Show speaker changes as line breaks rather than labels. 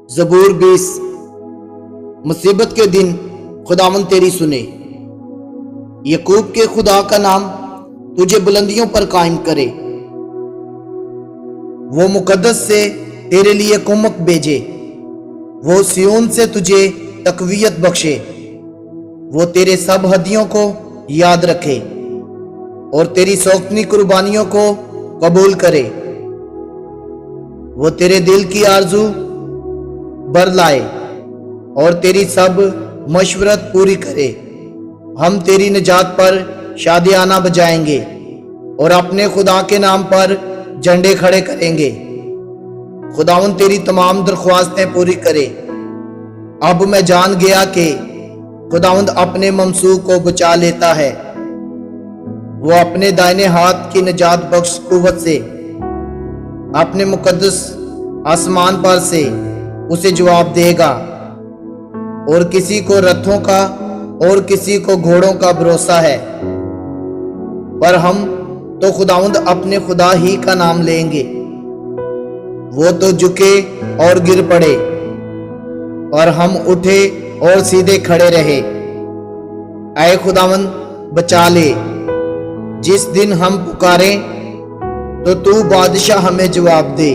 زبور 20۔ مصیبت کے دن خداوند تیری سنے، یعقوب کے خدا کا نام تجھے بلندیوں پر قائم کرے۔ وہ مقدس سے تیرے لیے کمک بھیجے، وہ سیون سے تجھے تقویت بخشے۔ وہ تیرے سب ہدیوں کو یاد رکھے اور تیری سوختنی قربانیوں کو قبول کرے۔ وہ تیرے دل کی آرزو بر لائے اور تیری سب مشورت پوری کرے۔ ہم تیری نجات پر شادیانہ بجائیں گے اور اپنے خدا کے نام پر جھنڈے کھڑے کریں گے۔ خداوند تیری تمام درخواستیں پوری کرے۔ اب میں جان گیا کہ خداوند اپنے ممسوح کو بچا لیتا ہے۔ وہ اپنے دائنے ہاتھ کی نجات بخش قوت سے اپنے مقدس آسمان پر سے اسے جواب دے گا۔ اور کسی کو رتھوں کا اور کسی کو گھوڑوں کا بھروسہ ہے، پر ہم تو خداوند اپنے خدا ہی کا نام لیں گے۔ وہ تو جھکے اور گر پڑے، اور ہم اٹھے اور سیدھے کھڑے رہے۔ اے خداوند بچا لے، جس دن ہم پکاریں تو تو بادشاہ ہمیں جواب دے۔